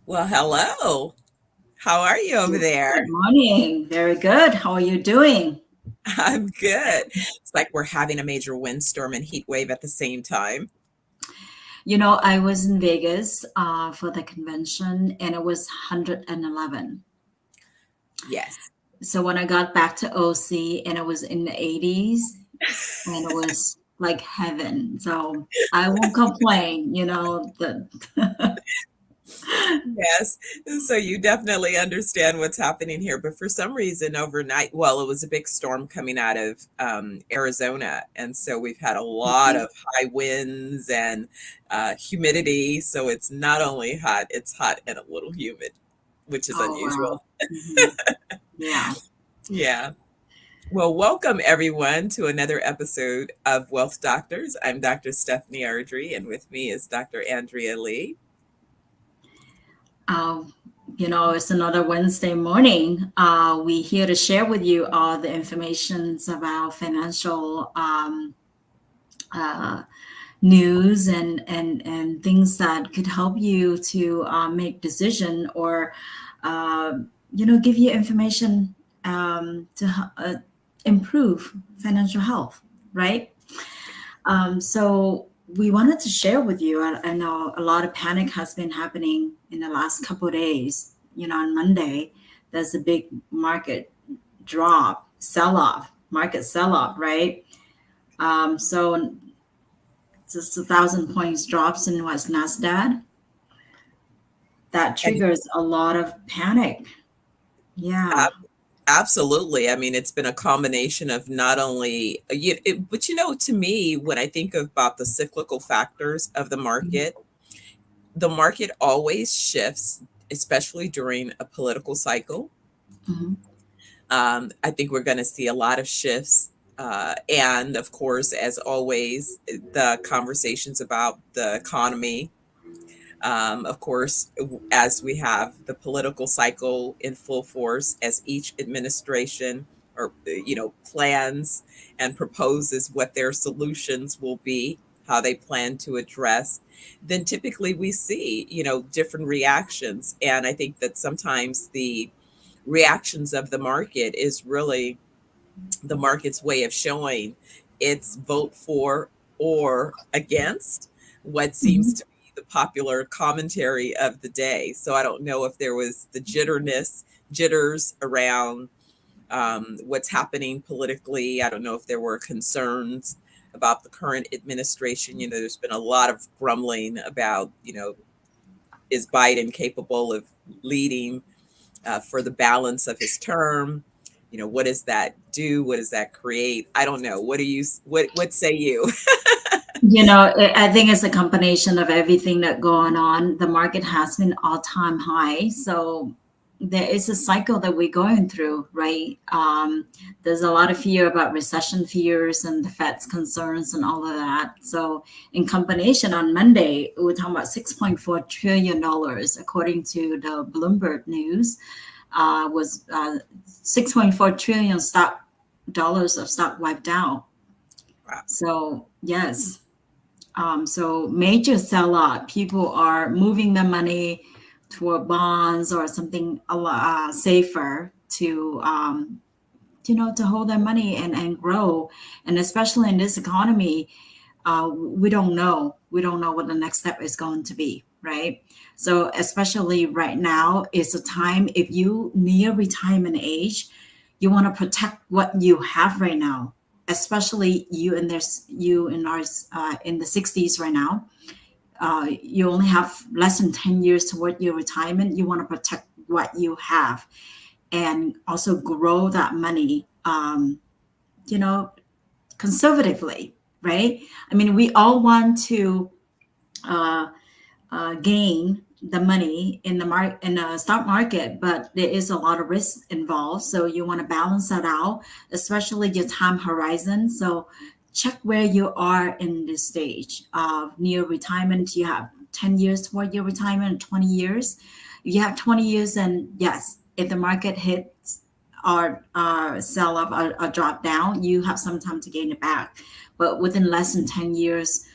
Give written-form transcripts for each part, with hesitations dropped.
Well, hello. How are you over Good there? morning. Very good. How are you doing? I'm good. It's like we're having a major windstorm and heat wave at the same time. I was in Vegas for the convention and it was 111. Yes. So when I got back to OC and it was in the 80s and it was like heaven. So I won't complain, the Yes. So you definitely understand what's happening here. But for some reason, overnight, well, it was a big storm coming out of Arizona. And so we've had a lot of high winds and humidity. So it's not only hot, it's hot and a little humid, which is Oh wow. unusual. hmm Yeah. Yeah. Well, welcome everyone to another episode of Wealth Doctors. I'm Dr. Stephanie Ardrey, and with me is Dr. Andrea Lee. Um, it's another Wednesday morning. We here to share with you all the informations about financial uh, news and things that could help you to make decision or give you information to improve financial health, right? So we wanted to share with you. I know a lot of panic has been happening in the last couple of days. On Monday, there's a big market drop, sell off, market sell off, right? So just 1,000 points drops in what's Nasdaq. That And triggers a lot of panic. Yeah. ab- absolutely. I mean, it's been a combination of not only, but to me, when I think about the cyclical factors of the market always shifts, especially during a political cycle. Mhm. I think we're going to see a lot of shifts. And of course, as always, the conversations about the economy. Of course, as we have the political cycle in full force, as each administration or plans and proposes what their solutions will be, how they plan to address, then typically we see different reactions. And I think that sometimes the reactions of the market is really the market's way of showing its vote for or against what seems Mhm. to be the popular commentary of the day. So I don't know if there was the jitters around what's happening politically. I don't know if there were concerns about the current administration. There's been a lot of grumbling about, is Biden capable of leading for the balance of his term? What does that do? What does that create? I don't know. What say you? I think it's a combination of everything that going on. The market has been all-time high, so there is a cycle that we're going through, right? There's a lot of fear about recession fears and the Fed's concerns and all of that. So, in combination, on Monday, we're talking about $6.4 trillion, according to the Bloomberg News, was 6.4 trillion stock dollars of stock wiped out. Wow. So, yes. So major sell-off, people are moving the money toward bonds or something a lot safer to hold their money and grow. And especially in this economy, we don't know. We don't know what the next step is going to be, right? So especially right now is a time if you near retirement age, you want to protect what you have right now, especially you in ours in the 60s right now. You only have less than 10 years toward your retirement. You want to protect what you have and also grow that money, you know, conservatively, right? I mean, we all want to uh, gain the money in the stock market, but there is a lot of risk involved. So you want to balance that out, especially your time horizon. So check where you are in this stage of near retirement. You have 10 years toward your retirement, 20 years. You have 20 years, and yes, if the market hits or sell off or drop down, you have some time to gain it back. But within less than 10 years,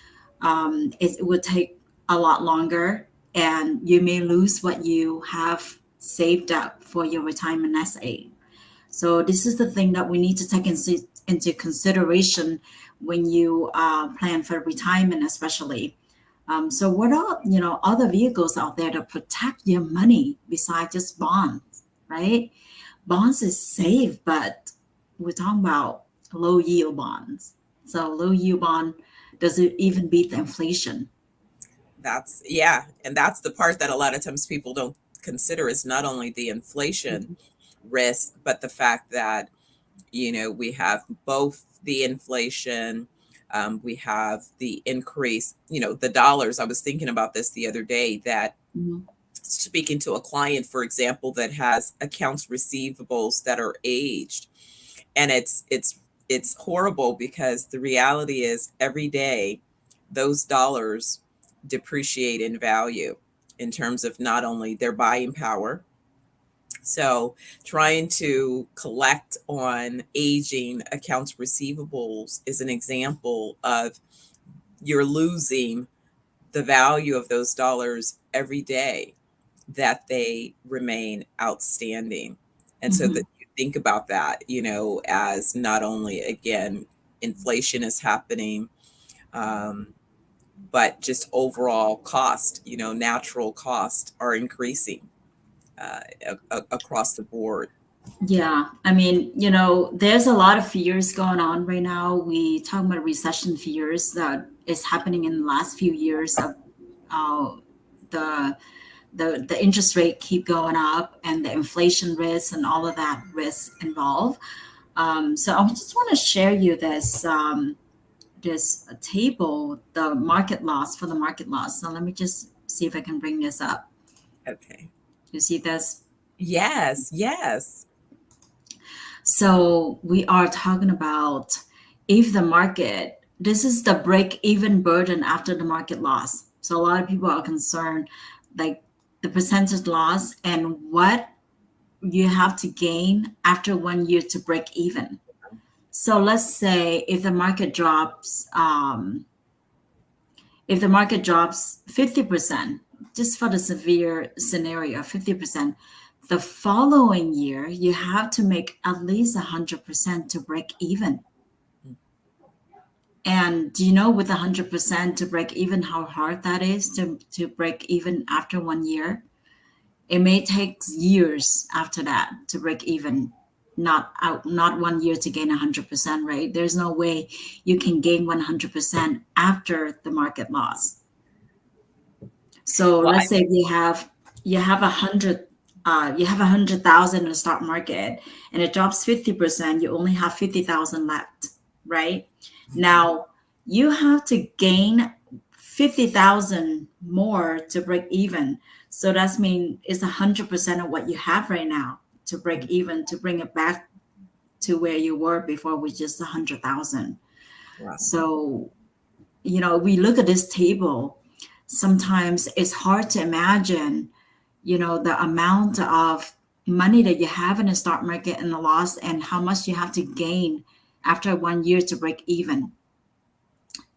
it would take a lot longer. and you may lose what you have saved up for your retirement nest egg. So this is the thing that we need to take into consideration when you plan for retirement, especially. So what are other vehicles out there to protect your money besides just bonds, right? Bonds is safe, but we're talking about low yield bonds. So low yield bond does it even beat the inflation? That's, yeah, and that's the part that a lot of times people don't consider, is not only the inflation Mhm. risk, but the fact that, we have both the inflation, we have the increase, the dollars. I was thinking about this the other day, that Mhm. speaking to a client, for example, that has accounts receivables that are aged, and it's horrible, because the reality is every day those dollars depreciate in value, in terms of not only their buying power. So trying to collect on aging accounts receivables is an example of, you're losing the value of those dollars every day that they remain outstanding. And so that Mhm. you think about that, as not only, again, inflation is happening, um, but just overall cost, natural cost are increasing uh, across the board. Yeah, I mean, there's a lot of fears going on right now. We talk about recession fears that is happening in the last few years of uh, the the interest rate keep going up and the inflation risk and all of that risk involved. So I just want to share you this table, the market loss for the market loss. So let me just see if I can bring this up. Okay. You see this? Yes, yes. So we are talking about if the market, this is the break even burden after the market loss. So a lot of people are concerned, like the percentage loss and what you have to gain after 1 year to break even. So let's say if the market drops 50%, just for the severe scenario, 50%, the following year, you have to make at least 100% to break even. And do you know with 100% to break even, how hard that is to break even after 1 year? It may take years after that to break even, not 1 year to gain 100%, right? There's no way you can gain 100% after the market loss. So Well, let's say you have 100,000 in the stock market and it drops 50%, you only have 50,000 left, right? Now you have to gain 50,000 more to break even. So that's mean it's 100% of what you have right now to break even, to bring it back to where you were before, with just 100,000. wow. So we look at this table, sometimes it's hard to imagine, the amount of money that you have in the stock market and the loss and how much you have to gain after 1 year to break even.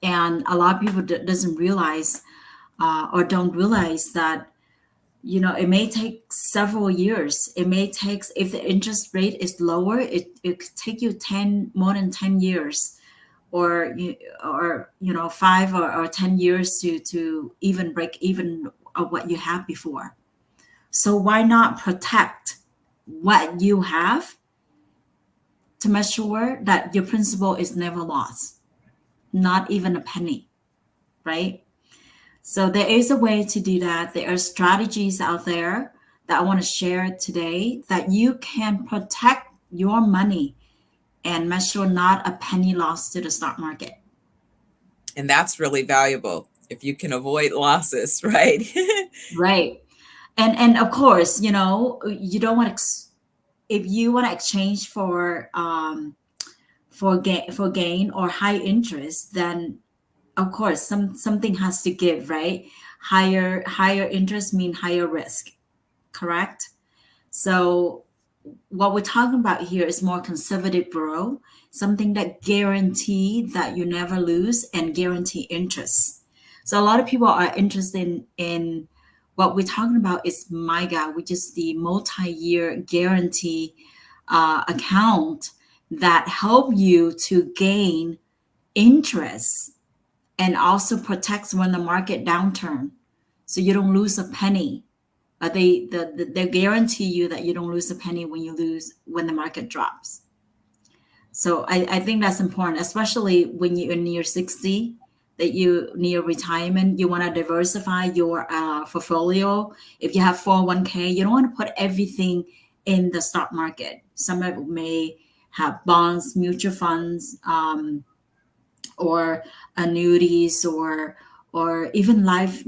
And a lot of people doesn't realize or don't realize that, it may take several years. It may take, if the interest rate is lower, it could take you more than 10 years, or 5 or 10 years to even break even of what you have before. So why not protect what you have to make sure that your principal is never lost, not even a penny, right? So there is a way to do that. There are strategies out there that I want to share today that you can protect your money and make sure not a penny lost to the stock market. And that's really valuable if you can avoid losses, right? Right. And of course, you don't want to, if you want to exchange for gain or high interest, then of course something has to give, right? Higher interest mean higher risk, correct? So what we're talking about here is more conservative borrow, something that guarantee that you never lose and guarantee interest. So a lot of people are interested in What we're talking about is MIGA, which is the multi-year guarantee account that help you to gain interest and also protects when the market downturn, so you don't lose a penny. They guarantee you that you don't lose a penny when the market drops. So I think that's important, especially when you're near 60, that you near retirement, you want to diversify your portfolio. If you have 401k, you don't want to put everything in the stock market. Some of it may have bonds, mutual funds, or annuities, or even life,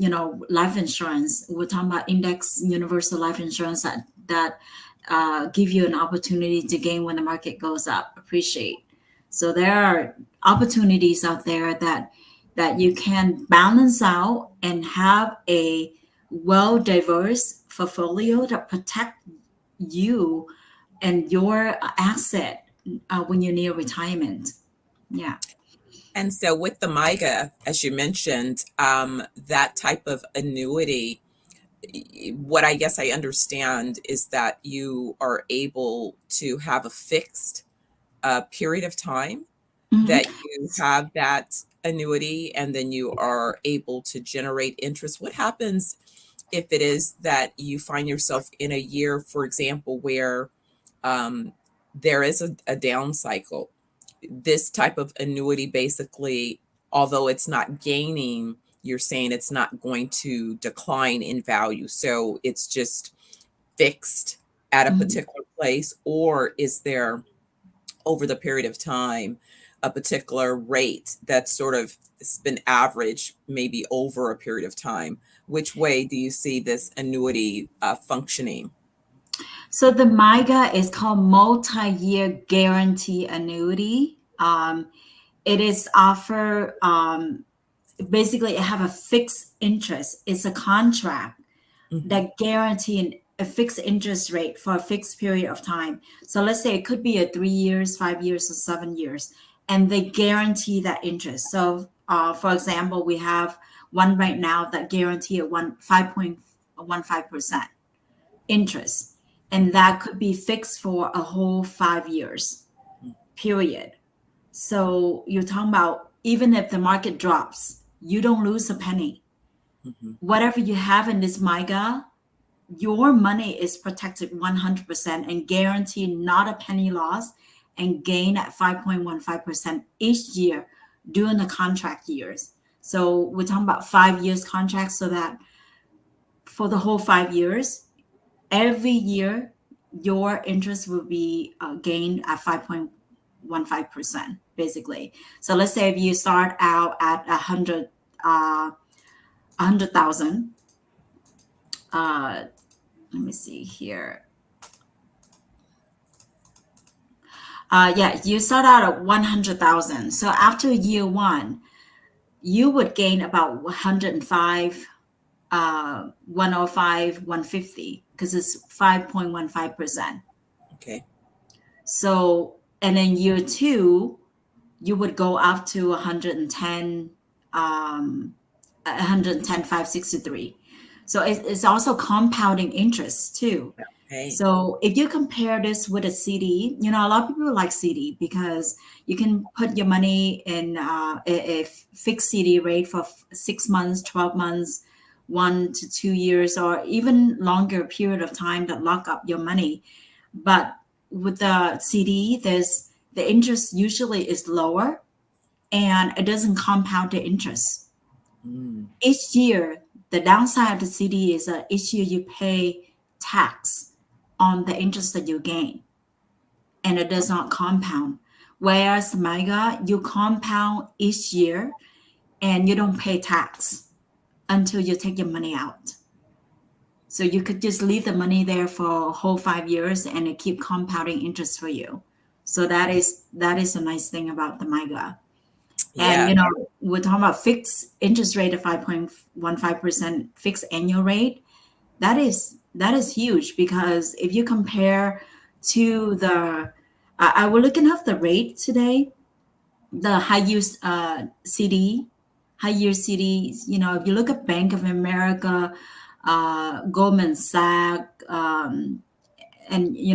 life insurance. We're talking about index universal life insurance that give you an opportunity to gain when the market goes up, appreciate. So there are opportunities out there that you can balance out and have a well diverse portfolio that protect you and your asset when you're near retirement. Yeah. And so with the MIGA, as you mentioned, that type of annuity, what I guess I understand is that you are able to have a fixed period of time Mhm. that you have that annuity, and then you are able to generate interest. What happens if it is that you find yourself in a year, for example, where um, there is a down cycle? This type of annuity basically, although it's not gaining, you're saying it's not going to decline in value. So it's just fixed at a Mhm. particular place, or is there over the period of time a particular rate that's sort of it's been average maybe over a period of time? Which way do you see this annuity functioning? So the MIGA is called multi-year guarantee annuity. It is offer basically it have a fixed interest. It's a contract Hmm. that guarantee a fixed interest rate for a fixed period of time. So let's say it could be a 3 years, 5 years, or 7 years, and they guarantee that interest. So for example, we have one right now that guarantee at 5.15% interest, and that could be fixed for a whole 5 years period. So you're talking about even if the market drops, you don't lose a penny. Hmm. Whatever you have in this MIGA, your money is protected 100% and guaranteed not a penny loss, and gain at 5.15% each year during the contract years. So we're talking about 5 years contract, so that for the whole 5 years, every year your interest will be gained at 5.15% basically. So let's say if you start out at uh, 100,000. Let me see here. Yeah, you start out at 100,000. So after year one, you would gain about 105, 105, 150, because it's 5.15%. Okay. So, and then year two, you would go up to 110, 563. So it's also compounding interest too. Okay. So if you compare this with a CD, a lot of people like CD because you can put your money in a fixed CD rate for 6 months, 12 months, 1 to 2 years, or even longer period of time that lock up your money. But with the CD, the interest usually is lower and it doesn't compound the interest. Mm. Each year, the downside of the CD is that each year you pay tax on the interest that you gain, and it does not compound. Whereas MIGA, you compound each year and you don't pay tax until you take your money out. So you could just leave the money there for a whole 5 years and it keep compounding interest for you. So that is a nice thing about the MIGA. And Yeah. we're talking about fixed interest rate of 5.15% fixed annual rate. That is huge, because if you compare to I was looking up the rate today, the high use CD, high yield CDs. If you look at Bank of America, Goldman Sachs, and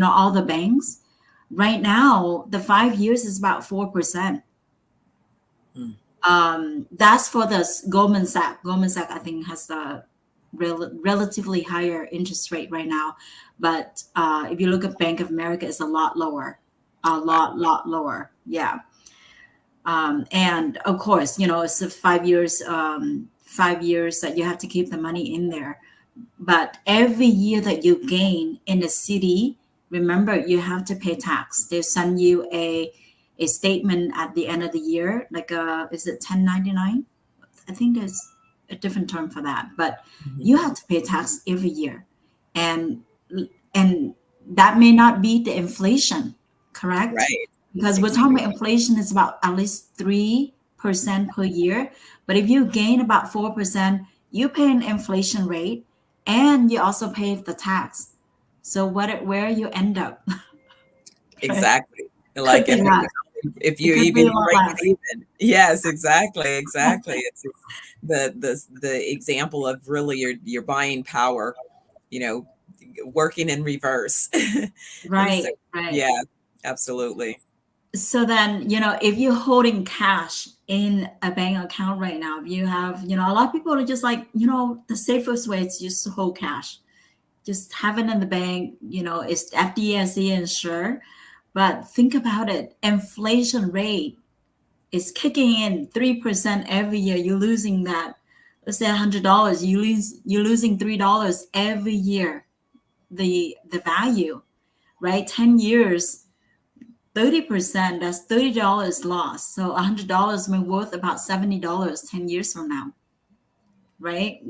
all the banks. Right now, the 5 years is about 4%. Mm. That's for the Goldman Sachs. Goldman Sachs, I think, has the relatively higher interest rate right now. But if you look at Bank of America, it's a lot lower, a lot lower. Yeah. And of course, it's a 5 years, 5 years that you have to keep the money in there. But every year that you gain in the city, remember you have to pay tax. They send you a statement at the end of the year, like is it 1099? I think there's a different term for that, but Mhm. you have to pay tax every year, and and that may not beat the inflation, correct? Right. Because we're talking Exactly. about inflation is about at least 3% per year. But if you gain about 4%, you pay an inflation rate, and you also pay the tax. So where you end up, right? Exactly. Could Like, be and less. if It you could be a even lot break less. it even. Yes, exactly, exactly. It's the example of really your buying power, you know, working in reverse. And so, Right, right. yeah, absolutely. So then, if you're holding cash in a bank account right now, if you have, a lot of people are just like, the safest way is just to hold cash. Just have it in the bank, it's FDIC insured. But think about it. Inflation rate is kicking in 3% every year. You're losing that. Let's say $100. You're losing $3 every year. The value, right? 10 years, 30%, that's $30 lost. So $100 may worth about $70 10 years from now, right?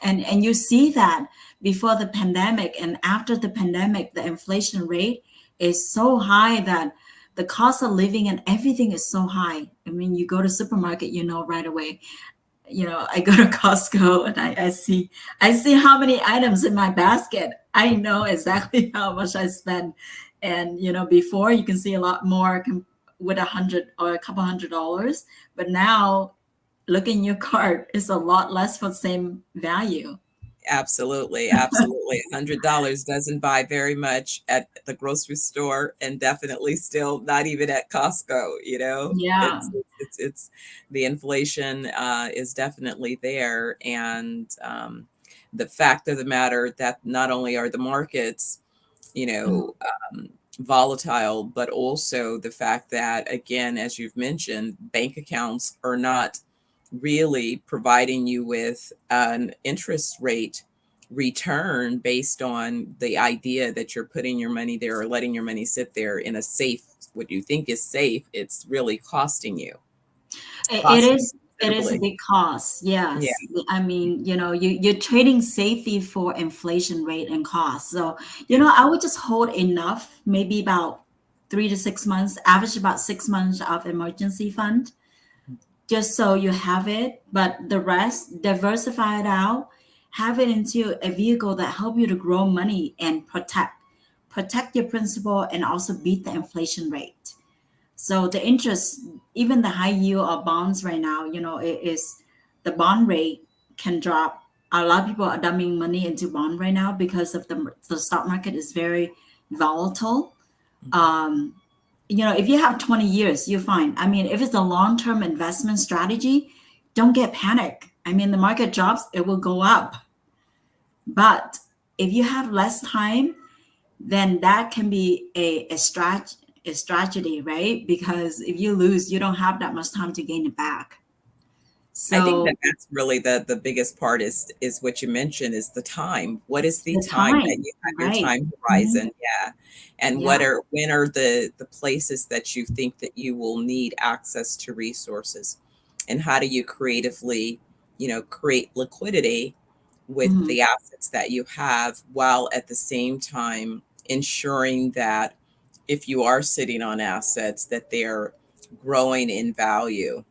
And you see that before the pandemic and after the pandemic, the inflation rate is so high that the cost of living and everything is so high. I mean, you go to supermarket, right away. I go to Costco and I see how many items in my basket. I know exactly how much I spend. And before you can see a lot more with 100 or a couple $100, but now look in your cart, it's a lot less for the same value. Absolutely, absolutely. $100 doesn't buy very much at the grocery store, and definitely still not even at Costco, you know? Yeah. It's the inflation is definitely there, and the fact of the matter that not only are the markets, you Mhm. know, volatile, but also the fact that, again, as you've mentioned, bank accounts are not really providing you with an interest rate return based on the idea that you're putting your money there or letting your money sit there in a safe, what you think is safe, it's really It costing you is it is a considerably. big cost. Yeah. Yes. I mean, you're trading safety for inflation rate and cost. So, I would just hold enough, maybe about 3 to 6 months, average about 6 months of emergency fund, just so you have it. But the rest, diversify it out, have it into a vehicle that help you to grow money and protect your principal and also beat the inflation rate. So the interest, even the high yield of bonds right now, it is the bond rate can drop. A lot of people are dumping money into bond right now because of the stock market is very volatile. Mhm. Um, if you have 20 years, you're fine. I mean, if it's a long-term investment strategy, don't get panic. I mean, the market drops, it will go up. But if you have less time, then that can be a strategy, right? Because if you lose, you don't have that much time to gain it back. I think So that that's really the biggest part is what you mentioned is the time. What is the the time that time, you have your right? time Mhm. horizon? Yeah. And Yeah, when are the places that you think that you will need access to resources? And how do you creatively, create liquidity with mhm. the assets that you have while at the same time ensuring that if you are sitting on assets that they're growing in value,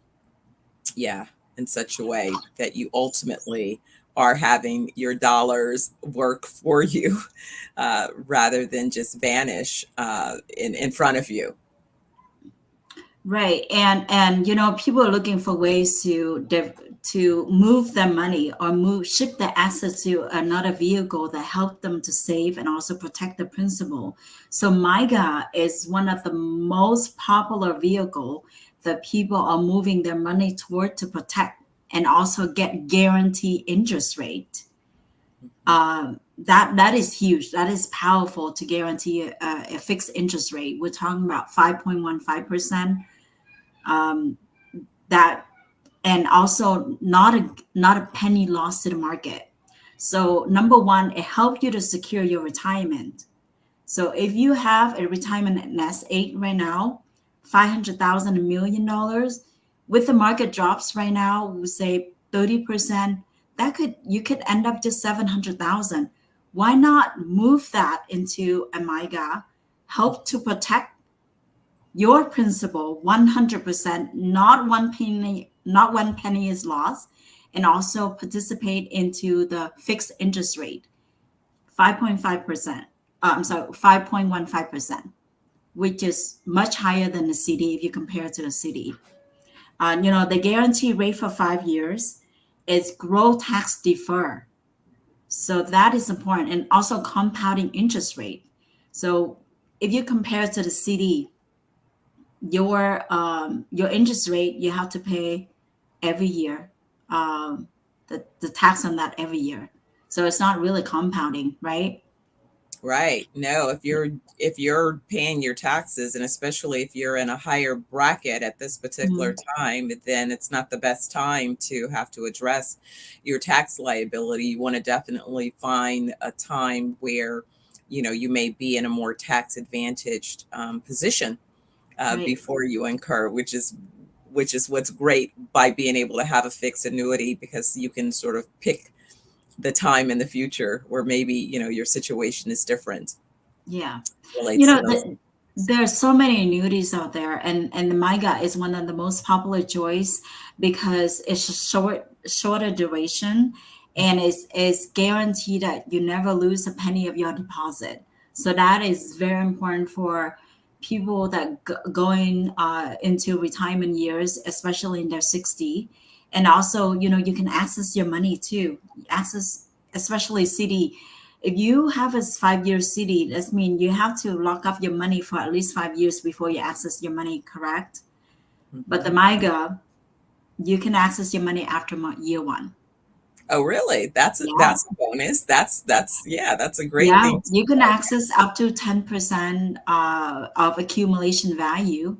yeah, in such a way that you ultimately are having your dollars work for you rather than just vanish in front of you. Right. And people are looking for ways to move their money or ship their assets to another vehicle that help them to save and also protect the principal. So MIGA is one of the most popular vehicle that people are moving their money toward to protect and also get guaranteed interest rate. That is huge. That is powerful to guarantee a fixed interest rate. We're talking about 5.15%. That and also not a penny lost to the market. So number one, it helps you to secure your retirement. So if you have a retirement nest egg right now, 500,000, $1 million, with the market drops right now, we say 30%, you could end up just 700,000. Why not move that into a MIGA, help to protect your principal 100%, not one penny is lost, and also participate into the fixed interest rate, 5.5%. I'm sorry, 5.15%, which is much higher than the CD if you compare it to the CD. The guarantee rate for 5 years is growth tax defer. So that is important, and also compounding interest rate. So if you compare it to the CD, your interest rate you have to pay every year, the tax on that every year. So it's not really compounding, right? Right. No, if you're paying your taxes, and especially if you're in a higher bracket at this particular Mhm. time, then it's not the best time to have to address your tax liability. You want to definitely find a time where, you may be in a more tax advantaged position Right. before you incur, which is what's great by being able to have a fixed annuity, because you can sort of pick the time in the future where maybe your situation is different. Yeah. You Relates to know, those. there are so many annuities out there, and the MIGA is one of the most popular choice because it's a shorter duration, and is guaranteed that you never lose a penny of your deposit. So that is very important for people that going into retirement years, especially in their 60. And also, you can access your money too. Access, especially CD. If you have a 5 year CD, that means you have to lock up your money for at least 5 years before you access your money, correct? But the Mhm. MIGA, you can access your money after year one. Oh, really? That's a Yeah. that's a bonus. That's yeah, that's a great Yeah. thing to You can know. access up to 10% of accumulation value,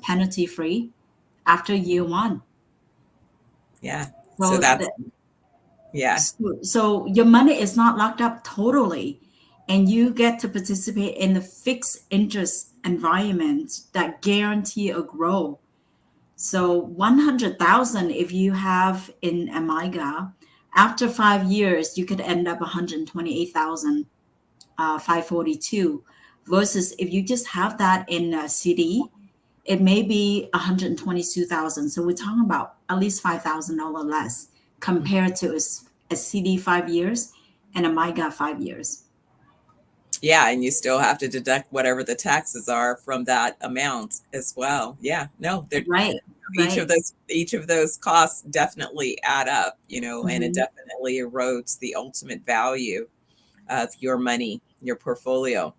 penalty free after year one. Yeah. So So that's yeah. So your money is not locked up totally, and you get to participate in the fixed interest environment that guarantee a growth. So 100,000, if you have in Amiga, after 5 years, you could end up 128,000, 542. Versus if you just have that in a CD, it may be 122,000. So we're talking about at least $5,000 less compared to a CD 5 years and a MIGA 5 years. Yeah, and you still have to deduct whatever the taxes are from that amount as well. Yeah. No, they're Right, each of right. those costs definitely add up, and it Mhm. definitely erodes the ultimate value of your money, your portfolio.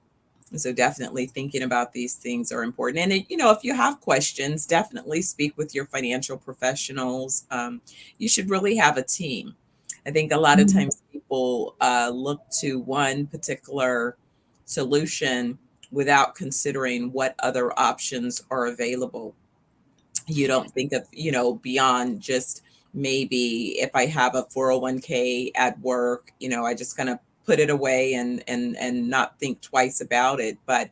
So definitely thinking about these things are important. And if you have questions, definitely speak with your financial professionals. You should really have a team. I think a lot of Mhm. times people look to one particular solution without considering what other options are available. You don't think of, beyond just maybe if I have a 401k at work, I just kind of put it away and not think twice about it. But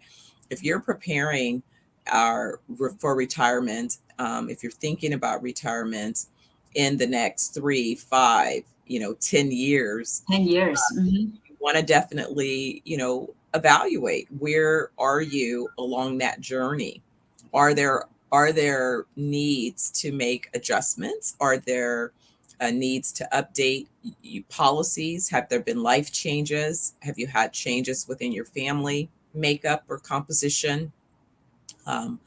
if you're preparing for retirement, if you're thinking about retirement in the next 3, 5, 10 years, 10 years. Mhm. you want to definitely, evaluate where are you along that journey. Are there needs to make adjustments? Are there needs to update policies? Have there been life changes? Have you had changes within your family makeup or composition? Um,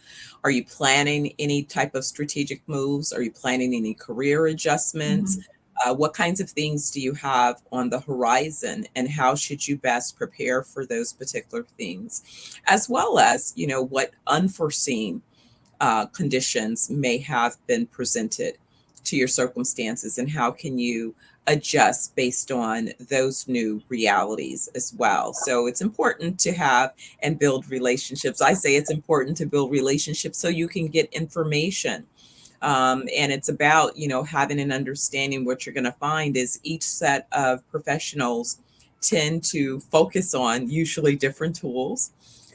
are you planning any type of strategic moves? Are you planning any career adjustments? Mhm. What kinds of things do you have on the horizon, and how should you best prepare for those particular things? As well as, what unforeseen conditions may have been presented to your circumstances, and how can you adjust based on those new realities as well. So it's important to have and build relationships. I say it's important to build relationships so you can get information. And it's about, having an understanding. What you're going to find is each set of professionals tend to focus on usually different tools.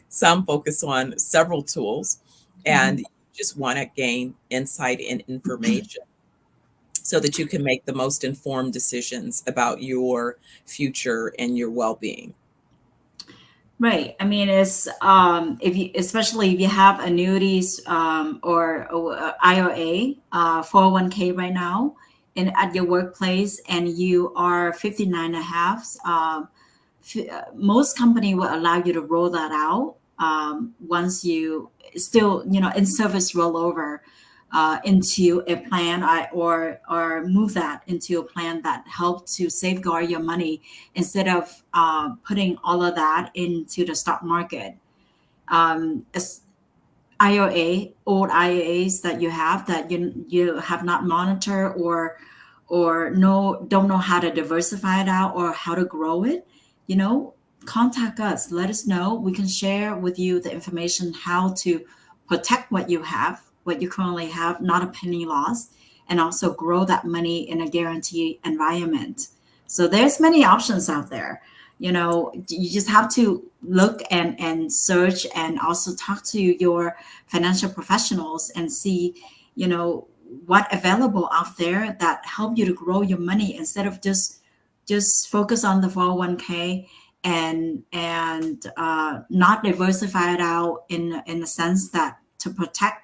Some focus on several tools, and Mhm. you just want to gain insight and information so that you can make the most informed decisions about your future and your well-being. Right. I mean, it's if you, especially if you have annuities or IRA, 401k right now, and at your workplace, and you are 59 and a half, most company will allow you to roll that out once you still, in service rollover into a plan, or move that into a plan that helps to safeguard your money instead of putting all of that into the stock market. As IRA, old IRAs that you have that you have not monitored, or don't know how to diversify it out or how to grow it, you know, contact us. Let us know. We can share with you the information how to protect what you have, what you currently have, not a penny loss, and also grow that money in a guaranteed environment. So there's many options out there. You just have to look and search, and also talk to your financial professionals and see, what available out there that help you to grow your money instead of just focus on the 401k and not diversify it out in the sense that to protect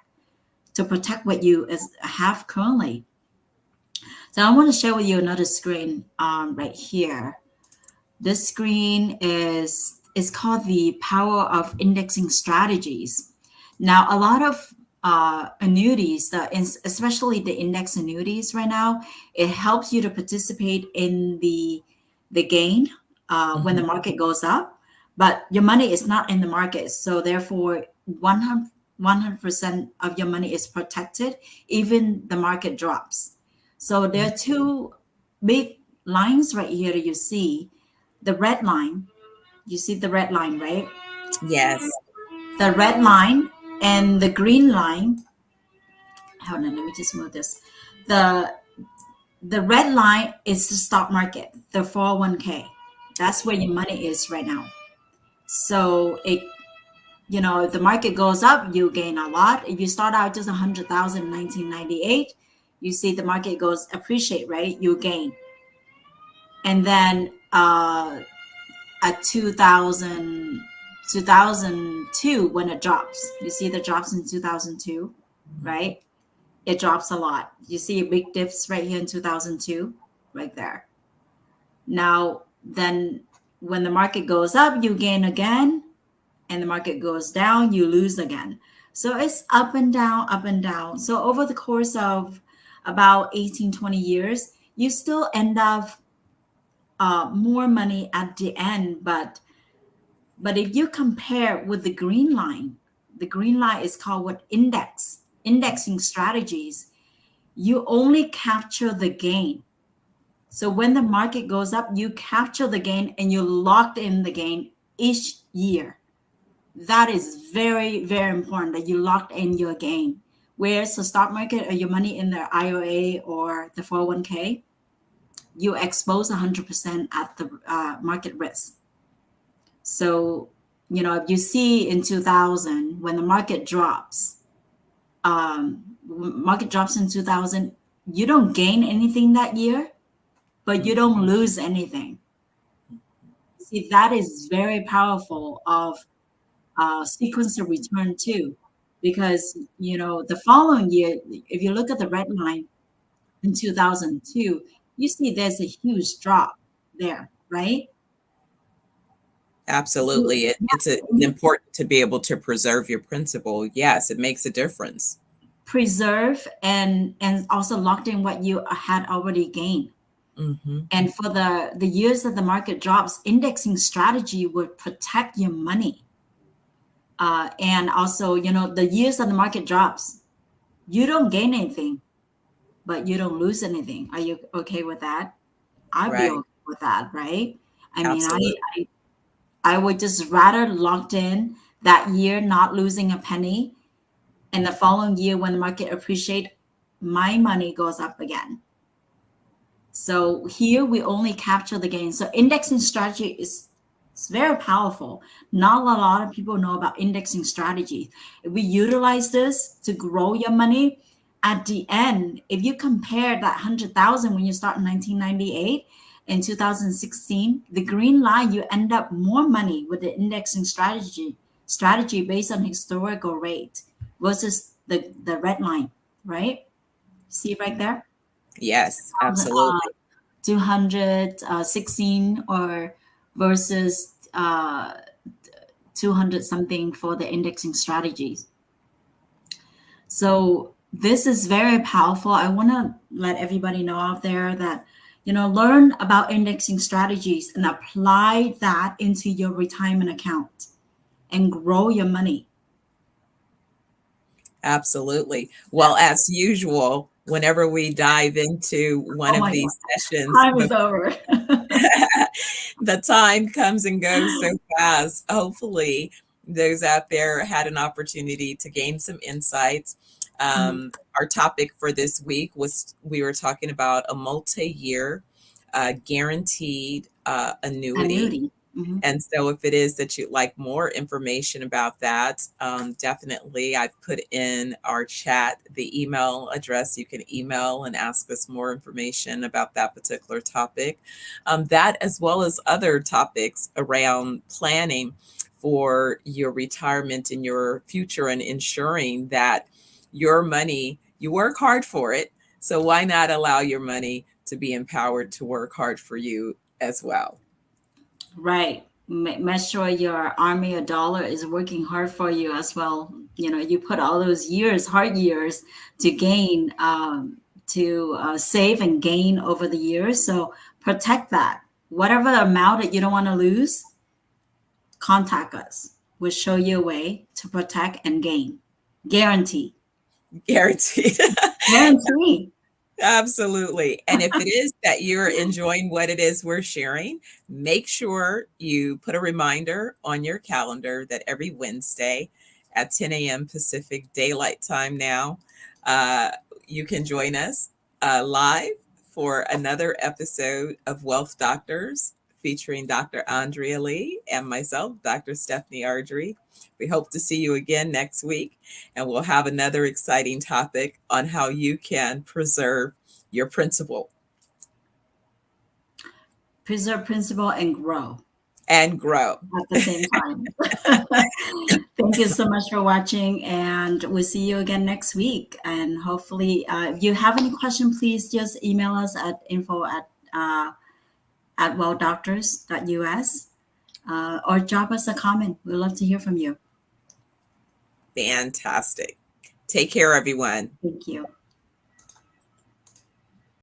what you have currently. So I want to share with you another screen right here. This screen is called the power of indexing strategies. Now, a lot of annuities, especially the index annuities right now, it helps you to participate in the gain when the Mhm. market goes up, but your money is not in the market. So therefore, 100% of your money is protected, even the market drops. So there are two big lines right here that you see. The red line, you see the red line, right? Yes. The red line and the green line. Hold on, let me just move this. The the red line is the stock market, the 401k. That's where your money is right now. So if the market goes up, you gain a lot. If you start out just 100,000 in 1998, you see the market goes appreciate, right? You gain. And then at 2002, when it drops, you see the drops in 2002, right? It drops a lot. You see a big dips right here in 2002, right there. Now, then when the market goes up, you gain again, and the market goes down, you lose again. So it's up and down, up and down. So over the course of about 18, 20 years, you still end up more money at the end. But if you compare with the green line is called what indexing strategies. You only capture the gain. So when the market goes up, you capture the gain and you locked in the gain each year. That is very, very important that you locked in your gain. Whereas the stock market or your money in the IRA or the 401k, you expose 100% at the market risk. So, if you see in 2000, when the market drops in 2000, you don't gain anything that year, but you Mhm. don't lose anything. See, that is very powerful of sequential return too, because the following year, if you look at the red line in 2002, you see there's a huge drop there, right? Absolutely. It's important to be able to preserve your principal. Yes, it makes a difference. Preserve and also locked in what you had already gained. Hmm. And for the years that the market drops, indexing strategy would protect your money. And also, the years that the market drops, you don't gain anything, but you don't lose anything. Are you okay with that? I'd be Right. okay with that, right? I mean, Absolutely. I would just rather locked in that year, not losing a penny, and the following year when the market appreciate, my money goes up again. So here we only capture the gain. So indexing strategy is it's very powerful. Not a lot of people know about indexing strategy. If we utilize this to grow your money, at the end, if you compare that 100,000 when you start in 1998 and 2016, the green line, you end up more money with the indexing strategy based on historical rate versus the red line, right? See right there? Yes, absolutely. 216 or versus 200 something for the indexing strategies. So this is very powerful. I want to let everybody know out there that learn about indexing strategies and apply that into your retirement account and grow your money. Absolutely. Well, as usual, whenever we dive into one Oh of my God, these sessions, time is over. the time comes and goes so fast. Hopefully, those out there had an opportunity to gain some insights. Mhm. Our topic for this week was we were talking about a multi-year guaranteed annuity. Annuity. Mhm. And so, if it is that you'd like more information about that, definitely I've put in our chat the email address. You can email and ask us more information about that particular topic. That, as well as other topics around planning for your retirement and your future and ensuring that your money, you work hard for it. So, why not allow your money to be empowered to work hard for you as well? Right. Make sure your army of dollar is working hard for you as well. You put all those years, hard years, to gain, to save and gain over the years. So protect that. Whatever amount that you don't want to lose, contact us. We'll show you a way to protect and gain. Guarantee. Guaranteed. Guarantee. Absolutely. And if it is that you're enjoying what it is we're sharing, make sure you put a reminder on your calendar that every Wednesday at 10 a.m. Pacific Daylight Time now, uh, you can join us live for another episode of Wealth Doctors featuring Dr. Andrea Lee and myself, Dr. Stephanie Ardrey. We hope to see you again next week, and we'll have another exciting topic on how you can preserve your principal Preserve principle and grow and grow. at the same time. Thank you so much for watching, and we'll see you again next week. And hopefully, if you have any question, please just email us at info at welldoctors.us, or drop us a comment. We'd love to hear from you. Fantastic. Take care, everyone. Thank you.